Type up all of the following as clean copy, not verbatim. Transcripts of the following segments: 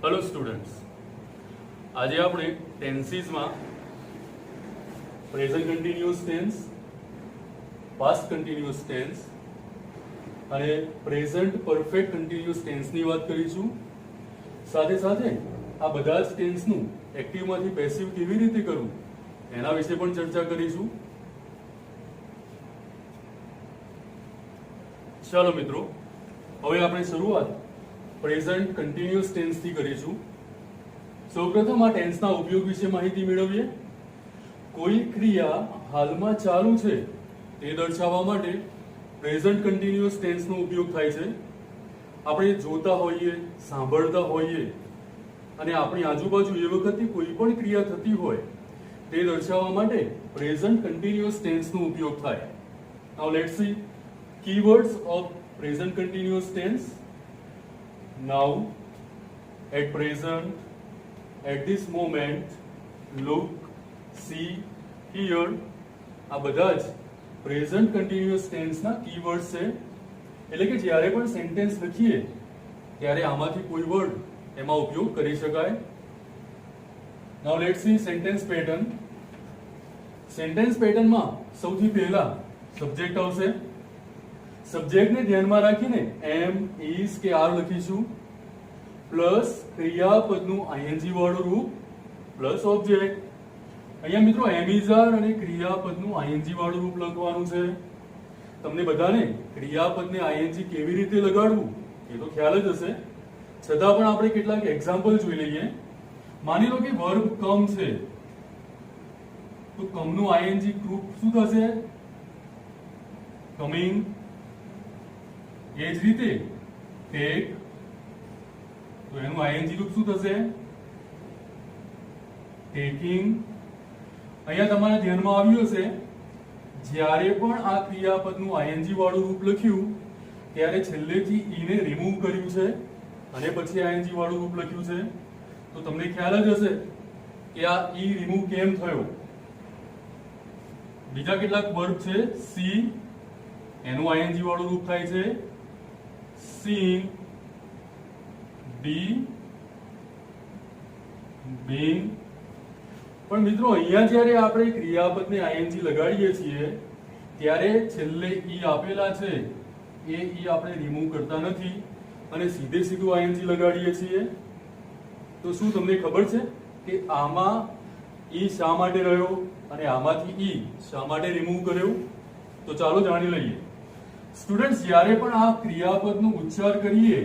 Hello students, આજે આપણે ટેન્સીસમાં present continuous tense, past continuous tense અને પ્રેઝન્ટ પરફેક્ટ કન્ટિન્યુઅસ ટેન્સની વાત કરીશું. સાથે સાથે આ બધા જ ટેન્સનું એક્ટિવમાંથી પેસિવ કેવી રીતે કરવું એના વિશે પણ ચર્ચા કરીશું. ચાલો મિત્રો, હવે આપણે શરૂઆત પ્રેઝન્ટ કન્ટિન્યુઅસ ટેન્સથી કરીશું. સૌપ્રથમ આ ટેન્સના ઉપયોગ વિશે માહિતી મેળવીએ. કોઈ ક્રિયા હાલમાં ચાલુ છે તે દર્શાવવા માટે પ્રેઝન્ટ કન્ટિન્યુઅસ ટેન્સનો ઉપયોગ થાય છે. આપણે જોતા હોઈએ, સાંભળતા હોઈએ અને આપણી આજુબાજુ એ વખતે કોઈ પણ ક્રિયા થતી હોય તે દર્શાવવા માટે પ્રેઝન્ટ કન્ટિન્યુઅસ ટેન્સનો ઉપયોગ થાય. Now let's see keywords of present continuous tense. Now, at present, at this moment, look, see, hear, આ બધા જ પ્રેઝન્ટ કન્ટિન્યુઅસ ટેન્સના કીવર્ડ્સ છે. એટલે કે જ્યારે પણ સેન્ટેન્સ લખીએ ત્યારે આમાંથી કોઈ વર્ડ એમાં ઉપયોગ કરી શકાય. Now let's see sentence pattern. Sentence પેટર્નમાં સૌથી પહેલા સબ્જેક્ટ આવશે. સબ્જેક્ટને ધ્યાનમાં રાખીને એમ, ઇઝ કે આર લખીશું, પ્લસ ક્રિયાપદનું આઈએનજી વાળું રૂપ પ્લસ ઓબ્જેક્ટ. અહીંયા મિત્રો એમ, ઇઝ, આર અને ક્રિયાપદનું આઈએનજી વાળું રૂપ લખવાનું છે. તમને બધાને ક્રિયાપદને આઈએનજી કેવી રીતે લગાડવું એ તો ખ્યાલ જ હશે, છતાં પણ આપણે કેટલાક એક્ઝામ્પલ જોઈ લઈએ. માની લો કે વર્બ કમ છે, તો કમનું આઈએનજી રૂપ શું થશે? કમિંગ. એ જ રીતે ટેક, તો એનું આઈએનજી રૂપ શું થશે? ટેકિંગ. અહીંયા તમારા ધ્યાનમાં આવ્યું હશે, જ્યારે પણ આ ક્રિયાપદનું આઈએનજી વાળું રૂપ લખ્યું ત્યારે છેલ્લેથી ઈ ને રિમૂવ કર્યું છે અને પછી આઈએનજી વાળું રૂપ લખ્યું છે. તો તમને ખ્યાલ જ હશે કે આ ઈ રિમૂવ કેમ થયો. બીજા કેટલાક વર્બ છે. સી, એનું આઈએનજી વાળું રૂપ થાય છે seeing, being, being. પણ મિત્રો અહીંયા જ્યારે આપણે ક્રિયાપદને આઈએનજી લગાડીએ છીએ ત્યારે છેલ્લે ઈ આપેલા છે એ ઈ આપણે રિમૂવ કરતા નથી અને સીધે સીધું આઈએનજી લગાડીએ છીએ. તો શું તમને ખબર છે કે આમાં ઈ શા માટે રહ્યો અને આમાંથી ઈ શા માટે રિમૂવ કર્યો? તો ચાલો જાણી લઈએ. સ્ટુડન્ટ્સ, જ્યારે પણ આ ક્રિયાપદનો ઉચ્ચાર કરીએ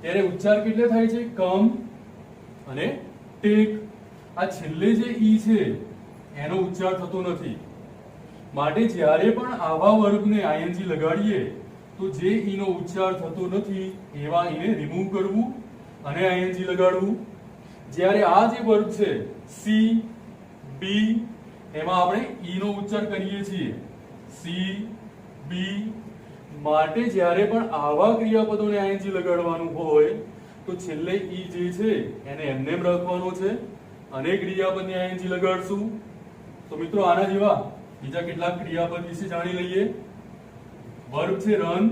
ત્યારે ઉચ્ચાર કેટલે થાય છે? કમ અને ટેક. આ છેલ્લે જે ઈ છે એનો ઉચ્ચાર થતો નથી. માટે જ્યારે પણ આવા વર્બને આઈએનજી લગાડીએ તો જે ઈ નો ઉચ્ચાર થતો નથી એવા ઈને રિમૂવ કરવું અને આઈએનજી લગાડવું. જ્યારે આ જે વર્બ છે સી, બી, એમાં આપણે ઈ નો ઉચ્ચાર કરીએ છીએ. સી, બી. માટે જ્યારે પણ આવા ક્રિયાપદોને આઈએનજી લગાડવાનું હોય તો છેલ્લે ઈ જે છે એને એમનેમ રાખવાનો છે અને ક્રિયાપદને આઈએનજી લગાડશું. તો મિત્રો આના જેવા બીજા કેટલાક ક્રિયાપદ વિશે જાણી લઈએ. વર્બ છે રન,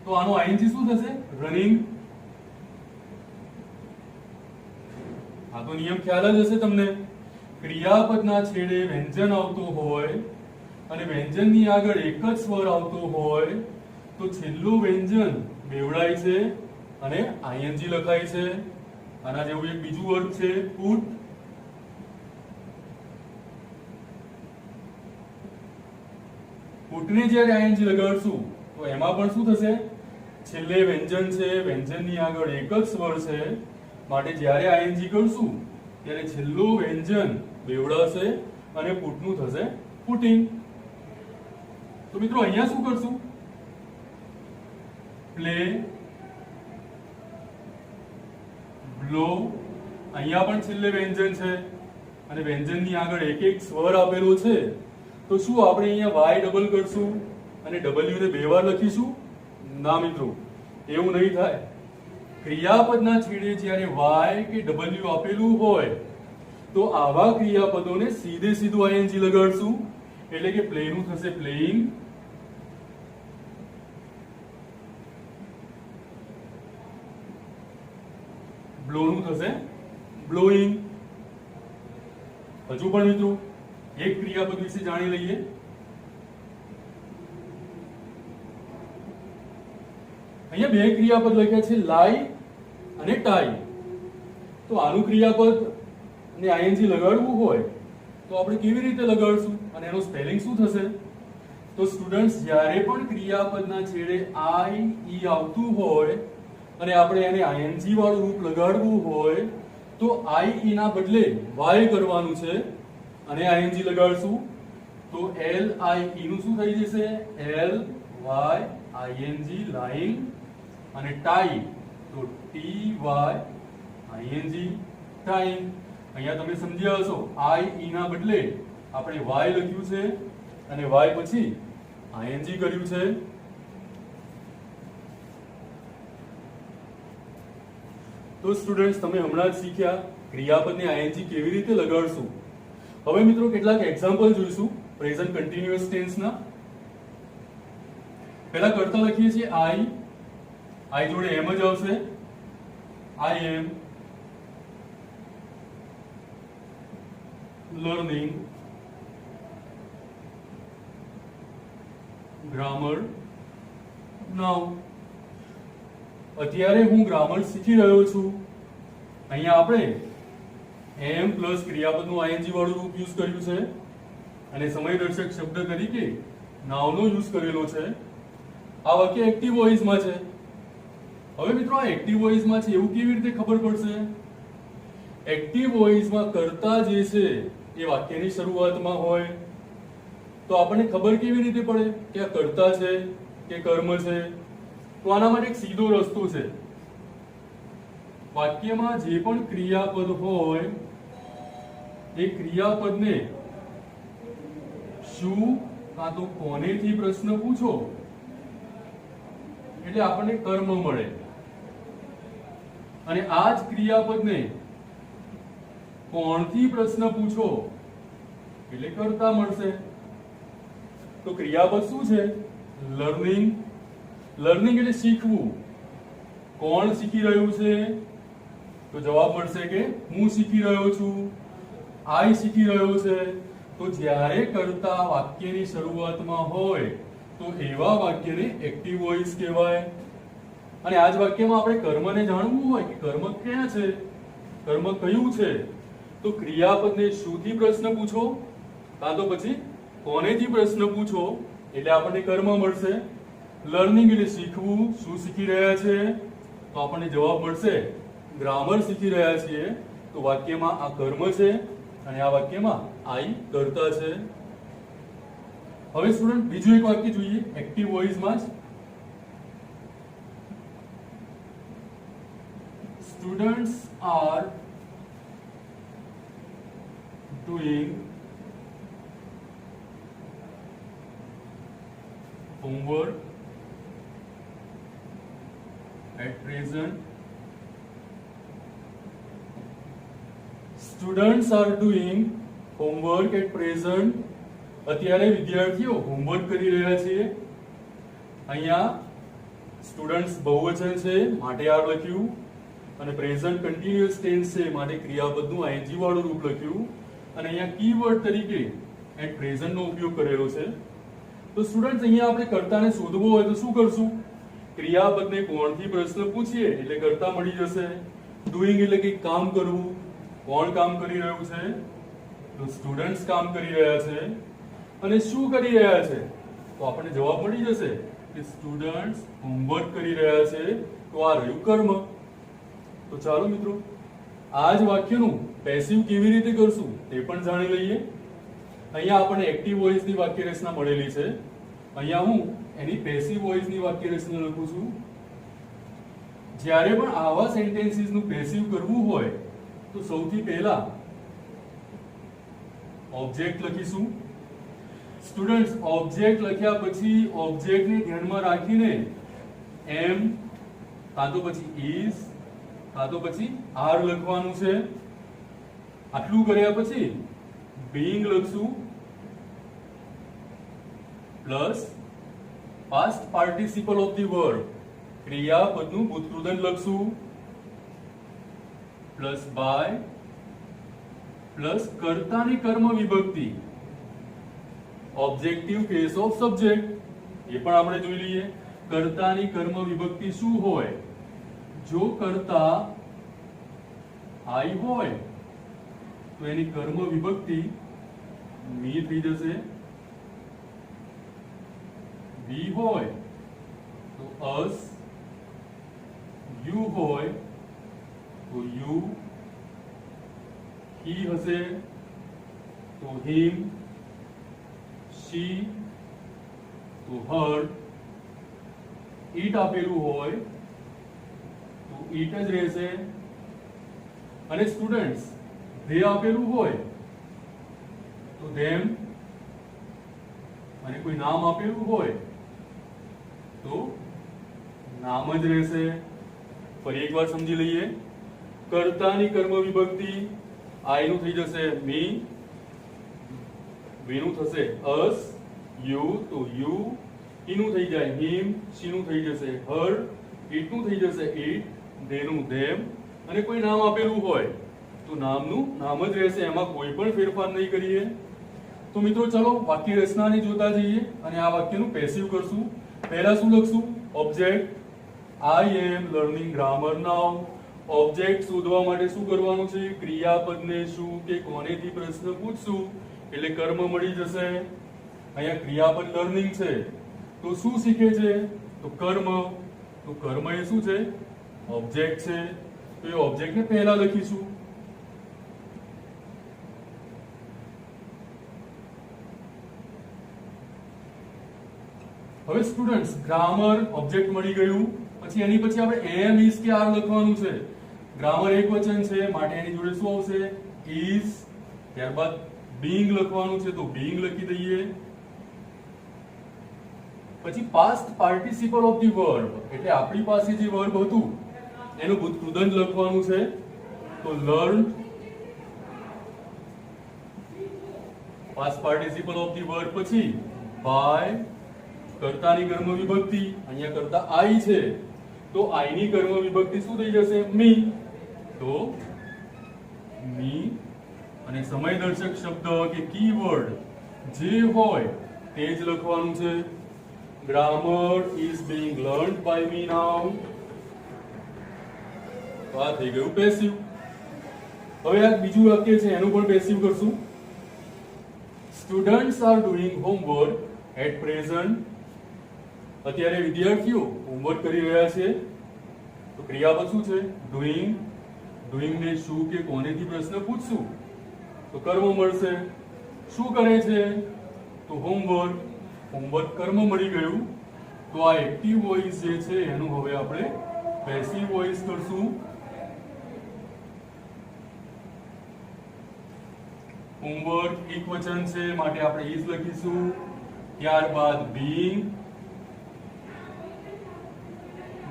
તો આનો આઈએનજી શું થશે? રનિંગ. આ તો નિયમ ખ્યાલ જ હશે તમને. ક્રિયાપદના છેડે વ્યંજન આવતું હોય અને વ્યંજનની આગળ એક જ સ્વર આવતો હોય તો છેલ્લું વ્યંજન બેવડાય છે અને આઈએનજી લખાય છે. આના જેવું એક બીજું વર્બ છે પુટ. પુટને જ્યારે આઈએનજી લગાડશું તો એમાં પણ શું થશે? છેલ્લે વ્યંજન છે, વ્યંજનની આગળ એક જ સ્વર છે, માટે જ્યારે આઈએનજી કરશું ત્યારે છેલ્લું વ્યંજન બેવડાશે અને પુટનું થશે પુટિંગ. તો મિત્રો અહીંયા શું કરશું? Play, blow. અહીંયા પણ છેલ્લે વ્યંજન છે અને વ્યંજનની આગળ એક એક સ્વર આપેલો છે, તો શું આપણે અહીંયા વાય ડબલ કરશું અને ડબલ્યુ ને બે વાર લખીશું? ના મિત્રો, એવું નહીં થાય. ક્રિયાપદના છેડે જ્યારે વાય કે ડબલ્યુ આપેલું હોય તો આવા ક્રિયાપદોને સીધે સીધું આઈએનજી લગાડશું. એટલે કે પ્લેનું થશે પ્લેઇંગ, બ્લો નું થશે બ્લોઈંગ. હજુ પણ મિત્રો એક ક્રિયાપદ વિશે જાણી લઈએ. અહીંયા બે ક્રિયાપદ લખ્યા છે લાઈ અને ટાઈ. તો આનું ક્રિયાપદ ને આઈએનજી લગાડવું હોય તો આપણે કેવી રીતે લગાડશું અને એનું સ્પેલિંગ શું થશે? તો સ્ટુડન્ટ્સ જ્યારે પણ ક્રિયાપદના છેડે આઈ ઈ આવતું હોય અને આપણે એને આઈએનજી વાળું રૂપ લગાડવું હોય તો આઈ ઈ ના બદલે વાય કરવાનું છે અને આઈએનજી લગાડશું તો એલ આઈ ઈ નું શું થઈ જશે? L Y ING lying. અને ટાઈ તો ટી વાય આઈએનજી ટાઈમ. અહીંયા તમે સમજ્યા હશો આઈ ઈ ના બદલે આપણે વાય લખ્યું છે અને વાય પછી આઈએનજી કર્યું છે. તો સ્ટુડન્ટ્સ તમે હમણાં જ શીખ્યા ક્રિયાપદને આઈએનજી કેવી રીતે લગાડશું. હવે મિત્રો કેટલાક એક્ઝામ્પલ જોઈશું પ્રેઝન્ટ કન્ટિન્યુઅસ ટેન્સના. પહેલા કરતા લખીએ છીએ આઈ. આઈ જોડે એમ જ આવશે. આઈ એમ લર્નિંગ ગ્રામર નાઉ. અત્યારે હું ગ્રામર શીખી રહ્યો છું. અહીંયા આપણે એમ પ્લસ ક્રિયાપદનું આઈએનજી વાળું રૂપ યુઝ કર્યું છે અને સમયદર્શક શબ્દ તરીકે નાઉનો યુઝ કરેલો છે. આ વાક્ય એક્ટિવ વોઇસમાં છે. હવે મિત્રો આ એક્ટિવ વોઇસમાં છે એવું કેવી રીતે ખબર પડશે? એક્ટિવ વોઇસમાં કર્તા જે છે એ વાક્યની શરૂઆતમાં હોય તો આપણને ખબર કેવી રીતે પડે કે આ કર્તા છે કે કર્મ છે? તો આના માટે એક સીધો રસ્તો છે. વાક્યમાં જે પણ ક્રિયાપદ હોય એ ક્રિયાપદને શું કાં તો કોનેથી પ્રશ્ન પૂછો એટલે આપણને કર્મ મળે અને આ જ ક્રિયાપદને કોણથી પ્રશ્ન પૂછો એટલે કર્તા મળશે. તો ક્રિયાપદ શું છે? લર્નિંગ. લર્નિંગ એટલે શીખવું. કોણ શીખી રહ્યું છે? તો જવાબ મળશે કે હું શીખી રહ્યો છું. આઈ શીખી રહ્યો છે. તો જ્યારે કર્તા વાક્યની શરૂઆતમાં હોય તો એવા વાક્યને એક્ટિવ વોઇસ કહેવાય. અને આ જ વાક્યમાં આપણે કર્મને જાણવું હોય કે કર્મ ક્યાં છે, કર્મ કયું છે, તો ક્રિયાપદને શુંથી પ્રશ્ન પૂછો કાં તો પછી કોનેથી પ્રશ્ન પૂછો એટલે આપણને કર્મ મળશે. લર્નિંગ એટલે શીખવું. શું શીખી રહ્યા છે? તો આપણને જવાબ મળશે ગ્રામર શીખી રહ્યા છીએ. તો વાક્યમાં આ કર્મ છે અને આ વાક્યમાં આઈ કર્તા છે. હવે સ્ટુડન્ટ બીજું એક વાક્ય જોઈએ એક્ટિવ વોઇસમાં જ. Students are doing homework at present. Students are doing homework at present. અત્યારે વિદ્યાર્થીઓ હોમવર્ક કરી રહ્યા છે. અહીંયા સ્ટુડન્ટ્સ બહુવચન છે માટે આર લખ્યું અને પ્રેઝન્ટ કન્ટિન્યુઅસ ટેન્સ છે માટે ક્રિયાપદનું આઈએનજી વાળું રૂપ લખ્યું અને અહીંયા કીવર્ડ તરીકે એટ પ્રેઝન્ટ નો ઉપયોગ કરેલો છે. તો સ્ટુડન્ટ્સ અહીંયા આપણે કર્તાને શોધવો હોય તો શું કરશું? ક્રિયાપદને કોણથી પ્રશ્ન પૂછીએ એટલે કર્તા મળી જશે. ડુઈંગ એટલે કે કામ કરવું. કોણ કામ કરી રહ્યું છે? તો સ્ટુડન્ટ્સ કામ કરી રહ્યા છે. અને શું કરી રહ્યા છે? તો આપણને જવાબ મળી જશે કે સ્ટુડન્ટ્સ હોમવર્ક કરી રહ્યા છે. તો આ રહ્યું કર્મ. તો ચાલો મિત્રો આ જ વાક્યનું પેસિવ કેવી રીતે કરશું તે પણ જાણી લઈએ. અહીંયા આપણને એક્ટિવ વોઇસની વાક્ય રચના મળેલી છે. અહીંયા હું એની પેસિવ વોઇસની વાક્ય રચના લખું છું. જ્યારે પણ આવા સેન્ટેન્સીસનું પેસિવ કરવું હોય તો સૌથી પહેલા ઓબ્જેક્ટ લખીશું. સ્ટુડન્ટ્સ ઓબ્જેક્ટ લખ્યા પછી ઓબ્જેક્ટને ધ્યાનમાં રાખીને એમ કાં તો પછી ઇઝ કાં તો પછી આર લખવાનું છે. આટલું કર્યા પછી being લખશું plus past participle of the verb ક્રિયાપદનું ભૂતકૃદંત લખશું. પ્લસ બાય પ્લસ કર્તાની કર્મ વિભક્તિ, ઓબ્જેક્ટિવ કેસ ઓફ સબ્જેક્ટ, એ પણ આપણે જોઈ લઈએ. કર્તાની કર્મ વિભક્તિ શું હોય? જો કર્તા આઈ હોય તો એની કર્મ વિભક્તિ મી થઈ જશે. બી હોય તો અસ, યુ હોય તો યુ, હી હશે તો હિમ, શી તો હર, ઈટ આપેલું હોય તો ઈટ જ રહેશે. અને સ્ટુડન્ટ્સ ધે આપેલું હોય તો ધેમ, અને કોઈ નામ આપેલું હોય તો નામ જ રહેશે. ફરી એકવાર સમજી લઈએ. કર્તાની કર્મ વિભક્તિ આઈ નું થઈ જશે મી, વી નું થશે અસ, યુ તો યુ, ઈ નું થઈ જાય હિમ, શી નું થઈ જશે હર, ઈટ નું થઈ જશે ઈટ, ધે નું ધેમ, અને કોઈ નામ આપેલું હોય તો નામનું નામ જ રહેશે. એમાં કોઈ પણ ફેરફાર નહીં કરીએ. તો મિત્રો ચલો વાક્ય રચનાને જોતા જઈએ અને આ વાક્યનું પેસિવ કરશું. પહેલા શું લખશું? ઓબ્જેક્ટ. આઈ એમ લર્નિંગ ગ્રામર નાઉ. ઓબ્જેક્ટ શોધવા માટે શું કરવાનું છે? ક્રિયાપદને શું કે કોનેથી પ્રશ્ન પૂછશું એટલે કર્મ મળી જશે. અહીંયા ક્રિયાપદ લર્નિંગ છે તો શું શીખે છે? તો કર્મ. તો કર્મ એ શું છે? ઓબ્જેક્ટ છે. તો એ ઓબ્જેક્ટને પહેલા લખીશું. હવે સ્ટુડન્ટ્સ ગ્રામર ઓબ્જેક્ટ મળી ગયું, પછી એની પછી આપણે એમ ઇઝ કે આર લખવાનું છે. ગ્રામર એકવચન છે માટે એની જોડે શું આવશે? ઇઝ. ત્યારબાદ બીઇંગ લખવાનું છે તો બીઇંગ લખી દઈએ. પછી past participle of the verb, એટલે આપણી પાસે જે વર્બ હતું એનું ભૂતકૃદંત લખવાનું છે તો learn. Past participle of the verb પછી બાય, કર્તાની કર્મ વિભક્તિ, અહીંયા કર્તા આઈ છે તો આઈ ની કર્મ વિભક્તિ શું થઈ જશે? મી. તો મી. અને સમયદર્શક શબ્દ કે કીવર્ડ જે હોય તે જ લખવાનું છે. Grammar is being learned by me now. તો આ થઈ ગયું પેસિવ. હવે આ બીજું વાક્ય છે એનું પણ પેસિવ કરશું. Students are doing homework at present. અત્યારે વિદ્યાર્થીઓ હોમવર્ક કરી રહ્યા છે તો ક્રિયાપદ શું છે? ડુઇંગ. ડુઇંગ ને શું કે કોનેથી પ્રશ્ન પૂછશું તો કર્મ મળશે. શું કરે છે? તો હોમવર્ક. હોમવર્ક કર્મ મળી ગયું. તો આ એક્ટિવ વોઇસ જે છે એનું હવે આપણે પેસિવ વોઇસ કરશું. હોમવર્ક એકવચન છે માટે આપણે ઇઝ લખીશું. ત્યારબાદ બીઇંગ.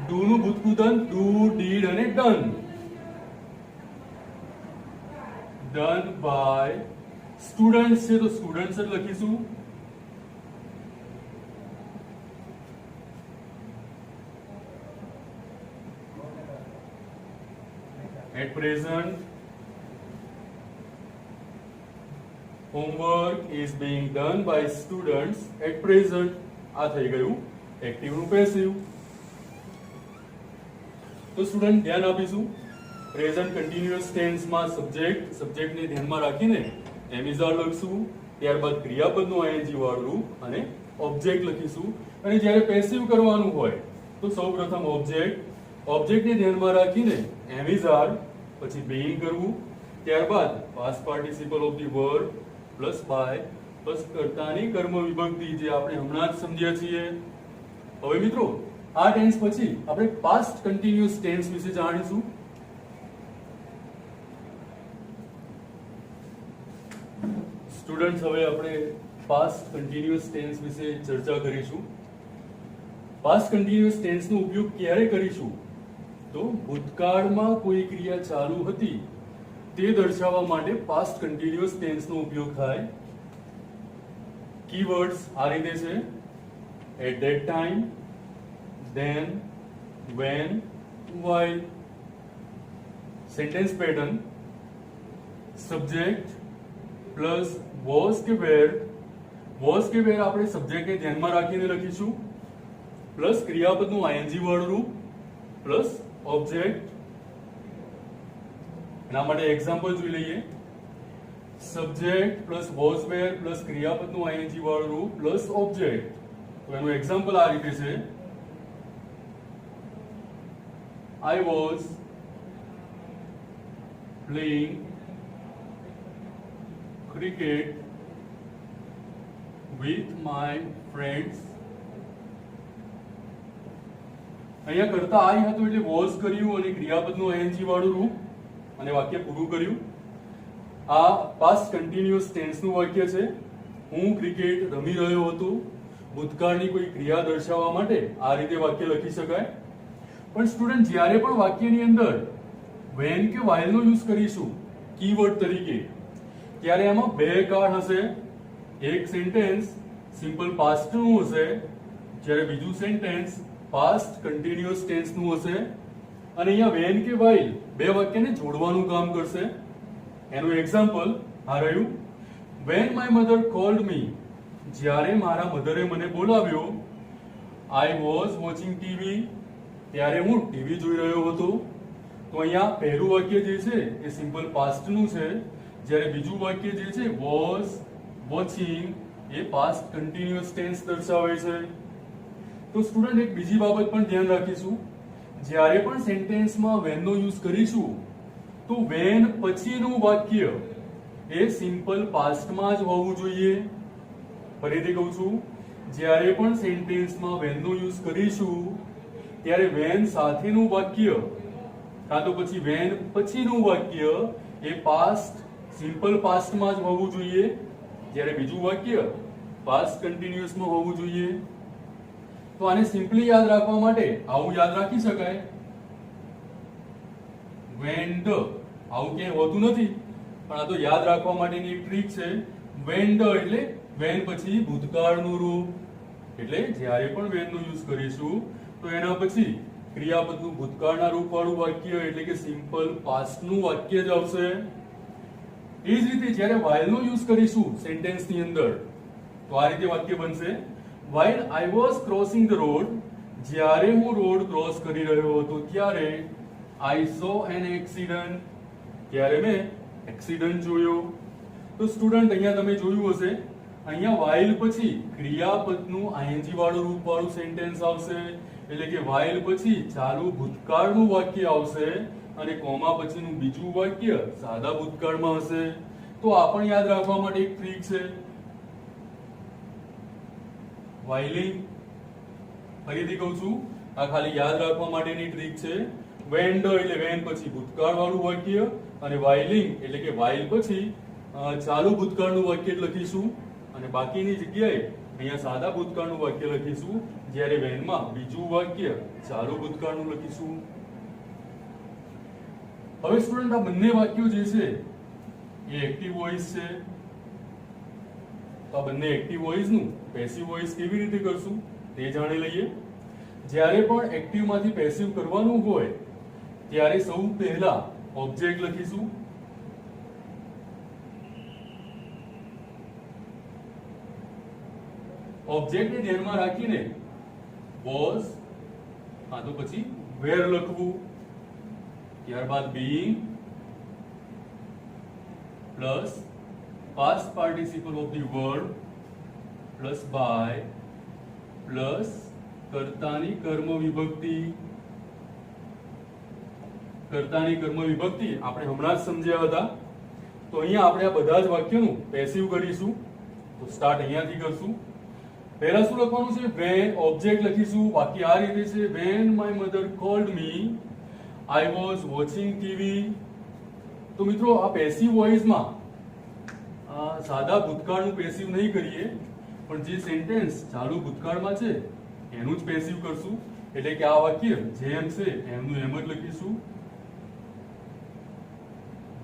ડુ નું ભૂતકૃદંત ડુ, ડીડ અને ડન. ડન બાય સ્ટુડન્ટ્સ છે તો સ્ટુડન્ટ્સ જ લખીશું. At present homework is being done by students at present. આ થઈ ગયું એક્ટિવ નું પેસિવ. તો સ્ટુડન્ટ ધ્યાન આપીશું. પ્રેઝન્ટ કન્ટિન્યુઅસ ટેન્સ માં સબ્જેક્ટ ને ધ્યાનમાં રાખીને એમ ઇઝ આર લખશું. ત્યારબાદ ક્રિયાપદનું આઈએનજી વાળું અને ઓબ્જેક્ટ લખીશું. અને જ્યારે પેસિવ કરવાનું હોય તો સૌપ્રથમ ઓબ્જેક્ટ ને ધ્યાનમાં રાખીને એમ ઇઝ આર, પછી being કરવું. ત્યારબાદ past participle of the verb plus by plus કર્તાની કર્મ વિભક્તિ જે આપણે હમણાં જ સમજ્યા છીએ. હવે મિત્રો આ ટેન્સ પછી આપણે પાસ્ટ કન્ટિન્યુઅસ ટેન્સ વિશે જાણીશું. સ્ટુડન્ટ્સ હવે આપણે પાસ્ટ કન્ટિન્યુઅસ ટેન્સ વિશે ચર્ચા કરીશું. પાસ્ટ કન્ટિન્યુઅસ ટેન્સનો ઉપયોગ ક્યારે કરીશું? તો ભૂતકાળમાં કોઈ ક્રિયા ચાલુ હતી તે દર્શાવવા માટે પાસ્ટ કન્ટિન્યુઅસ ટેન્સનો ઉપયોગ થાય. કીવર્ડ્સ આ રીતે છે: at that time, then, when, while. Sentence pattern subject plus was કે વેર આપણે સબ્જેક્ટને ધ્યાનમાં રાખીને લખીશું પ્લસ ક્રિયાપદનું આઈએનજી વાળું રૂપ પ્લસ ઓબ્જેક્ટ. એના માટે એક્ઝામ્પલ જોઈ લઈએ. Subject plus was were plus ક્રિયાપદનું આઈએનજી વાળું રૂપ પ્લસ ઓબ્જેક્ટ. તો એનું એક્ઝામ્પલ આ રીતે છે. I was playing cricket with my friends. અહીંયા કરતા આઈ હતું એટલે વોઝ કર્યું અને ક્રિયાપદનું આઈએનજી વાળું રૂપ અને વાક્ય પૂરું કર્યું. આ પાસ્ટ કન્ટિન્યુઅસ ટેન્સનું વાક્ય છે. હું ક્રિકેટ રમી રહ્યો હતો. ભૂતકાળની કોઈ ક્રિયા દર્શાવવા માટે આ રીતે વાક્ય લખી શકાય. પણ સ્ટુડન્ટ જ્યારે પણ વાક્યની અંદર વેન કે while નો યુઝ કરીશું કીવર્ડ તરીકે ત્યારે એમાં બે કાળ હશે. એક સેન્ટેન્સ સિમ્પલ પાસ્ટ નું હશે જ્યારે બીજું સેન્ટેન્સ પાસ્ટ કન્ટિન્યુઅસ ટેન્સ નું હશે. અને અહીંયા વેન કે while બે વાક્યને જોડવાનું કામ કરશે. એનું એક્ઝામ્પલ આ રહ્યું. વેન માય મધર કોલ્ડ મી, જ્યારે મારા મધરે મને બોલાવ્યો. આઈ વોઝ વોચિંગ ટીવી, ત્યારે હું ટીવી જોઈ રહ્યો હતો. તો અહીંયા પહેલું વાક્ય જે છે એ સિમ્પલ પાસ્ટ નું છે જ્યારે બીજું વાક્ય જે છે was watching a past continuous tense દર્શાવે છે. તો સ્ટુડન્ટ એક બીજી બાબત પણ ધ્યાન રાખીશું. જ્યારે પણ સેન્ટેન્સમાં વેન નો યુઝ કરીશું તો વેન પછીનું વાક્ય એ સિમ્પલ પાસ્ટમાં જ હોવું જોઈએ. ફરીથી કહું છું, જ્યારે પણ સેન્ટેન્સમાં વેન નો યુઝ કરીશું ત્યારે વેન સાથેનું વાક્ય કાં તો પછી વેન પછીનું વાક્ય એ પાસ્ટ સિમ્પલ પાસ્ટમાં જ હોવું જોઈએ જ્યારે બીજું વાક્ય પાસ્ટ કન્ટિન્યુઅસમાં હોવું જોઈએ. તો આને સિમ્પલી યાદ રાખવા માટે આવું યાદ રાખી શકાય. વેન્ડ આવું ક્યાંય હોતું નથી પણ આ તો યાદ રાખવા માટેની એક ટ્રીક છે. વેન્ડ એટલે વેન પછી ભૂતકાળનું રૂપ એટલે જ્યારે પણ વેન નો યુઝ કરીશું તો એના પછી ક્રિયાપદનું ભૂતકાળના રૂપવાળું વાક્ય એટલે કે સિમ્પલ પાસ્ટનું વાક્ય જ આવશે. એ જ રીતે જ્યારે while નો યુઝ કરીશું સેન્ટેન્સની અંદર તો આ રીતે વાક્ય બનશે. while I was crossing the road, જ્યારે હું રોડ ક્રોસ કરી રહ્યો હતો ત્યારે I saw an accident, ત્યારે મેં એક્સિડન્ટ જોયો. તો સ્ટુડન્ટ અહીંયા તમે જોયું હશે અહીંયા while પછી ક્રિયાપદનું આઈએનજી વાળું રૂપવાળું સેન્ટેન્સ આવશે એટલે કે while પછી ચાલુ ભૂતકાળનું વાક્ય આવશે અને કોમા પછીનું બીજું વાક્ય સાદા ભૂતકાળમાં હશે. તો આ પણ યાદ રાખવા માટે એક ટ્રીક છે. whiling ફરીથી કહું છું, આ ખાલી યાદ રાખવા માટેની ટ્રીક છે. વેન્ડ એટલે વેન પછી ભૂતકાળ વાળું વાક્ય અને whiling એટલે કે while પછી ચાલુ ભૂતકાળનું વાક્ય લખીશું અને બાકીની જગ્યાએ અહીંયા સાદા ભૂતકાળનું વાક્ય લખીશું જ્યારે વેનમાં બીજું વાક્ય ચાલુ ભૂતકાળનું લખીશું. હવે સ્ટુડન્ટ આ બંને વાક્યો જે છે એ એક્ટિવ વોઇસ છે. તો આ બંને એક્ટિવ વોઇસ નું પેસિવ વોઇસ કેવી રીતે કરશું તે જાણી લઈએ. જ્યારે પણ એક્ટિવ માંથી પેસિવ કરવાનું હોય ત્યારે સૌ પહેલા ઓબ્જેક્ટ લખીશું. ઓબ્જેક્ટને ધ્યાનમાં રાખીને વોઝ તો પછી વેર લખવું. ત્યારબાદ being plus past participle of the verb plus by plus કર્તાની કર્મ વિભક્તિ. કર્તાની કર્મ વિભક્તિ આપણે હમણાં જ સમજ્યા હતા. તો અહીંયા આપણે આ બધા જ વાક્યોનું પેસિવ કરીશું. તો સ્ટાર્ટ અહીંયાથી કરશું. પહેલા શું લખવાનું છે? વેન. ઓબ્જેક્ટ લખીશું. વાક્ય આ રીતે છે. When my mother cold me I was watching TV. તો મિત્રો આ પેસિવ વોઇસમાં સાદા ભૂતકાળનું પેસિવ નહીં કરીએ પણ જે સેન્ટેન્સ ચાલુ ભૂતકાળમાં છે એનું જ પેસિવ કરશું. એટલે કે આ વાક્ય જેમ છે એમનું એમ જ લખીશું.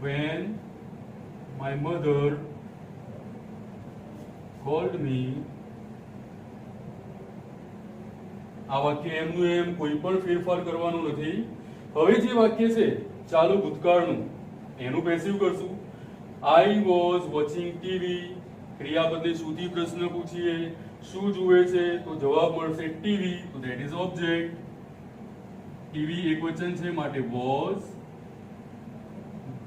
When my mother called me, આ વાક્ય એમનું એમ કોઈ પણ ફેરફાર કરવાનું નથી. હવે જે વાક્ય છે ચાલુ ભૂતકાળનું એનું પેસિવ કરશું. આઈ વોઝ વોચિંગ ટીવી, ક્રિયાપદને શુંથી પ્રશ્ન પૂછીએ, શું જુએ છે તો જવાબ મળશે ટીવી, તો ધેટ ઇઝ ઓબ્જેક્ટ. ટીવી એકવચન છે માટે વોઝ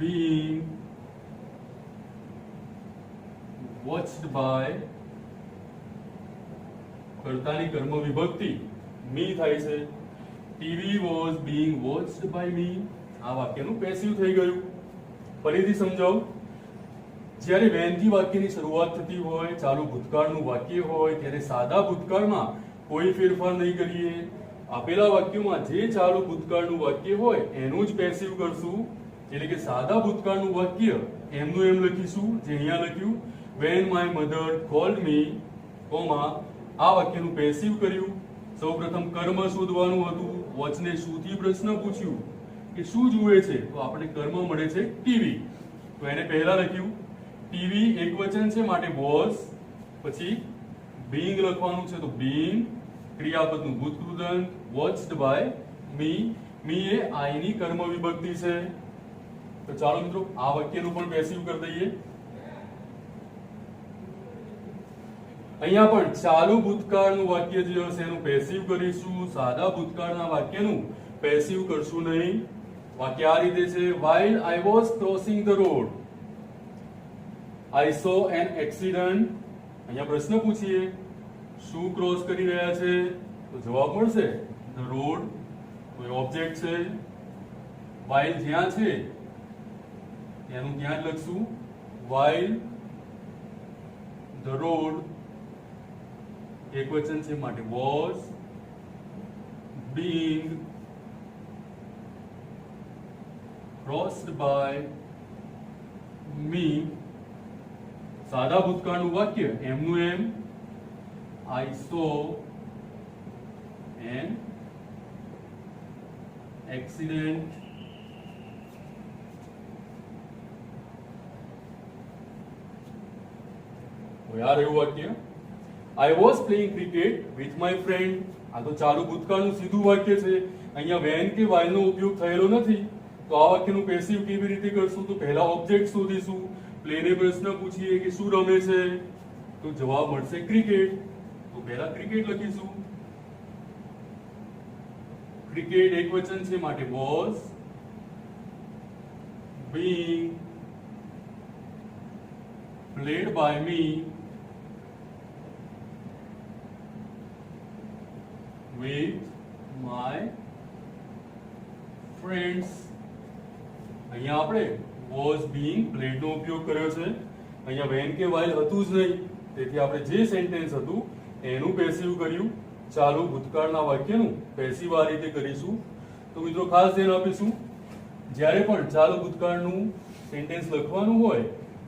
being watched by, કર્તાની કર્મ વિભક્તિ મી થાય છે. TV was being watched by me, આ વાક્યનું પેસિવ થઈ ગયું. ફરીથી સમજાવું. જ્યારે when થી વાક્યની શરૂઆત થતી હોય, ચાલુ ભૂતકાળનું વાક્ય હોય, ત્યારે સાદા ભૂતકાળમાં કોઈ ફેરફાર નહીં કરીએ. આપેલા વાક્યોમાં જે ચાલુ ભૂતકાળનું વાક્ય હોય એનું જ પેસિવ કરશું. એટલે કે સાદા ભૂતકાળનું વાક્ય એમનું એમ લખીશું, જે અહીંયા લખ્યું when my mother called me, comma આ વાક્યનું પેસિવ કર્યું. સૌપ્રથમ કર્મ શોધવાનું હતું. વોચને શુંથી પ્રશ્ન પૂછ્યું કે શું જુએ છે, તો આપણે કર્મ મળે છે ટીવી, તો એને પહેલા લખ્યું. ટીવી એકવચન છે માટે વોઝ, પછી બીઇંગ લખવાનું છે તો બીઇંગ, ક્રિયાપદનું ભૂતકૃદંત, વોચ્ડ બાય મી, મી એ આઈની કર્મ વિભક્તિ છે. તો ચાલો મિત્રો આ વાક્યનું પણ પેસિવ કરી દઈએ. અહીંયા પણ ચાલુ ભૂતકાળનું વાક્ય જે હશે એનું પેસિવ કરીશું. સાદા ભૂતકાળના વાક્યનું પેસિવ કરશું નહીં. વાક્ય આ રીતે છે, while I was crossing the road I saw an accident. અહીંયા પ્રશ્ન પૂછીએ શું ક્રોસ કરી રહ્યા છે, તો જવાબ મળશે the road, કોઈ ઓબ્જેક્ટ છે. while જ્યાં છે એનું ત્યાં જ લખશું, while the road એકવચન છે માટે was being crossed by me. સાદા ભૂતકાળનું વાક્ય એમનું એમ, I saw an accident. આ રહ્યું વાક્ય. I was playing cricket with my friend. આ તો ચાલુ ભૂતકાળનું સીધું વાક્ય છે. અહીંયા when કે while નો ઉપયોગ થયેલો નથી, તો આ વાક્યનું પેસિવ કેવી રીતે કરશું? તો પહેલા ઓબ્જેક્ટ શોધીશું. પ્લેને પ્રશ્ન પૂછીએ કે શું રમે છે, તો જવાબ મળશે ક્રિકેટ, તો પહેલા ક્રિકેટ લખીશું. ક્રિકેટ એકવચન છે માટે was being played by me with my friends. અહીંયા આપણે was being played નો ઉપયોગ કર્યો છે. અહીંયા when કે while હતું જ નહીં, તેથી આપણે જે સેન્ટેન્સ હતું એનું પેસિવ કર્યું. ચાલુ ભૂતકાળના વાક્યનું પેસિવ આ રીતે કરીશું. તો મિત્રો ખાસ ધ્યાન આપીશું, જ્યારે પણ ચાલુ ભૂતકાળનું સેન્ટેન્સ લખવાનું હોય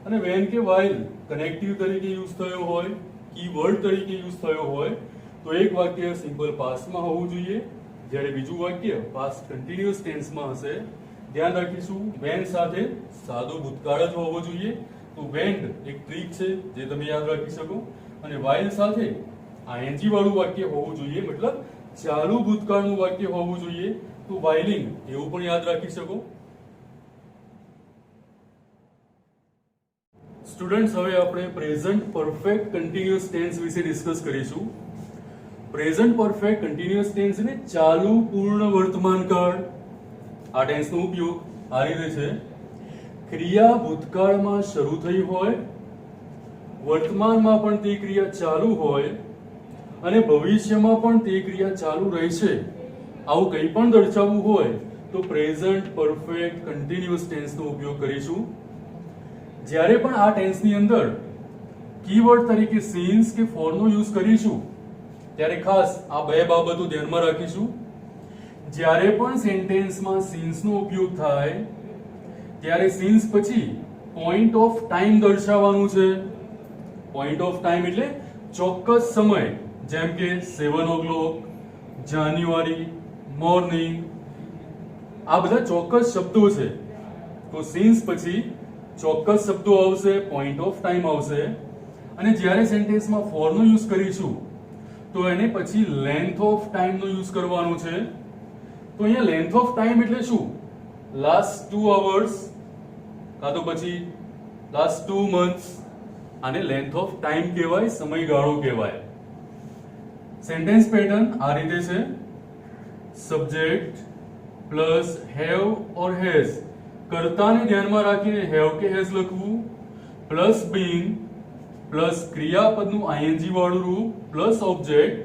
અને when કે while કનેક્ટિવ તરીકે યુઝ થયો હોય, કીવર્ડ તરીકે યુઝ થયો હોય, તો એક વાક્ય સિમ્પલ પાસ્ટમાં હોવું જોઈએ, જ્યારે બીજું વાક્ય પાસ્ટ કન્ટિન્યુઅસ ટેન્સમાં હશે. ધ્યાન રાખીશું when સાથે સાદો ભૂતકાળ જ હોવો જોઈએ. તો when એક ટ્રીક છે જે તમે યાદ રાખી શકો, અને while સાથે ing વાળું વાક્ય હોવું જોઈએ, મતલબ ચાલુ ભૂતકાળનું વાક્ય હોવું જોઈએ. તો whiling એવું પણ યાદ રાખી શકો. સ્ટુડન્ટ્સ, હવે આપણે પ્રેઝન્ટ પરફેક્ટ કન્ટિન્યુઅસ ટેન્સ વિશે ડિસ્કસ કરીશું. પ્રેઝન્ટ પરફેક્ટ કન્ટિન્યુઅસ ટેન્સ એટલે ચાલુ પૂર્ણ વર્તમાન કાળ. આ ટેન્સનો ઉપયોગ આ રીતે છે, ક્રિયા ભૂતકાળમાં શરૂ થઈ હોય, વર્તમાનમાં પણ તે ક્રિયા ચાલુ હોય અને ભવિષ્યમાં પણ તે ક્રિયા ચાલુ રહેશે, આવું કંઈ પણ દર્શાવવું હોય તો પ્રેઝન્ટ પરફેક્ટ કન્ટિન્યુઅસ ટેન્સનો ઉપયોગ કરીશું. જ્યારે પણ આ ટેન્સની અંદર કીવર્ડ તરીકે સિન્સ કે ફોરનો યુઝ કરીશું, ત્યારે ખાસ આ બે બાબતો ધ્યાનમાં રાખીશું. જ્યારે પણ સેન્ટેન્સમાં સિન્સનો ઉપયોગ થાય ત્યારે સિન્સ પછી પોઈન્ટ ઓફ ટાઈમ દર્શાવવાનું છે. પોઈન્ટ ઓફ ટાઈમ એટલે ચોક્કસ સમય, જેમ કે 7 o'clock, જાન્યુઆરી, મોર્નિંગ, આ બધા ચોક્કસ શબ્દો છે. તો સિન્સ પછી ચોક્કસ શબ્દો આવશે, પોઈન્ટ ઓફ ટાઈમ આવશે. અને જ્યારે સેન્ટેન્સમાં ફોરનો યુઝ કરીશું તો એને પછી લેન્થ ઓફ ટાઈમનો યુઝ કરવાનો છે. તો અહીંયા લેન્થ ઓફ ટાઈમ એટલે શું? લાસ્ટ 2 અવર્સ કાં તો પછી લાસ્ટ 2 મંથ્સ, આને લેન્થ ઓફ ટાઈમ કહેવાય, સમયગાળો કહેવાય. સેન્ટેન્સ પેટર્ન આ રીતે છે: subject plus have or has, કર્તાને ધ્યાનમાં રાખીને હેવ કે હેઝ લખવું, પ્લસ બીંગ પ્લસ ક્રિયાપદનું આઈએનજી વાળું રૂપ પ્લસ ઓબ્જેક્ટ.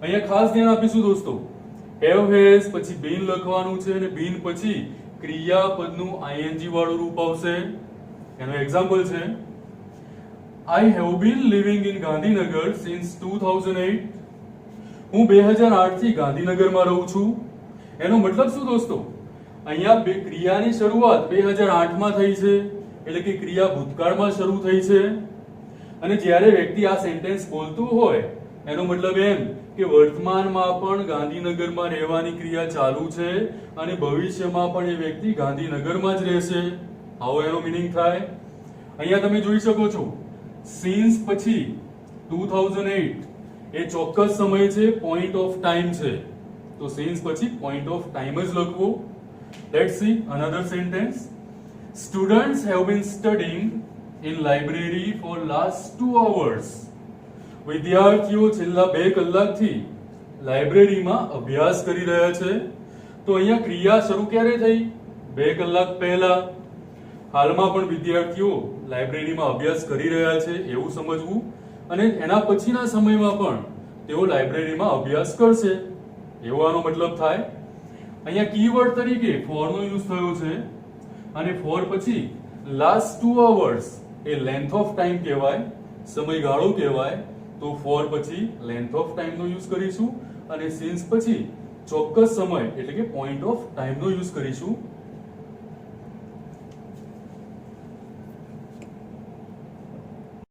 અહીંયા ખાસ ધ્યાન આપીશું દોસ્તો, હેવ હેઝ પછી બીન લખવાનું છે અને બીન પછી ક્રિયાપદનું આઈએનજી વાળું રૂપ આવશે. એનો એક્ઝામ્પલ છે: I have been living in Gandhinagar since 2008. હું 2008 થી ગાંધીનગરમાં રહું છું. એનો મતલબ શું દોસ્તો? અહીંયા બે ક્રિયાની શરૂઆત 2008 માં થઈ છે, એટલે કે ક્રિયા ભૂતકાળમાં શરૂ થઈ છે. અને જ્યારે વ્યક્તિ આ સેન્ટેન્સ બોલતું હોય એનો મતલબ એમ કે વર્તમાનમાં પણ ગાંધીનગરમાં રહેવાની ક્રિયા ચાલુ છે અને ભવિષ્યમાં પણ એ વ્યક્તિ ગાંધીનગરમાં જ રહેશે. આવો એનો મીનિંગ થાય. અહીંયા તમે જોઈ શકો છો, સિન્સ પછી 2008 એ ચોક્કસ સમય છે, પોઈન્ટ ઓફ ટાઈમ છે. તો સિન્સ પછી પોઈન્ટ ઓફ ટાઈમ જ લખવો. Let's see another sentence. Students have been studying in library for last 2 hours. વિદ્યાર્થીઓ છેલ્લા 2 કલાકથી લાઇબ્રેરીમાં અભ્યાસ કરી રહ્યા છે. તો અહીંયા ક્રિયા શરૂ ક્યારે થઈ? 2 કલાક પહેલા. હાલમાં પણ વિદ્યાર્થીઓ લાઇબ્રેરીમાં અભ્યાસ કરી રહ્યા છે એવું સમજવું, અને એના પછીના સમયમાં પણ તેઓ લાઇબ્રેરીમાં અભ્યાસ કરશે એવો આનો મતલબ થાય. અહીંયા કીવર્ડ તરીકે for નો યુઝ થયો છે, અને for પછી લાસ્ટ 2 અવર્સ એ લેન્થ ઓફ ટાઈમ કહેવાય, સમયગાળો કહેવાય. તો ફોર પછી લેન્થ ઓફ ટાઈમ નો યુઝ કરીશું, અને સિન્સ પછી ચોક્કસ સમય એટલે કે પોઈન્ટ ઓફ ટાઈમ નો યુઝ કરીશું.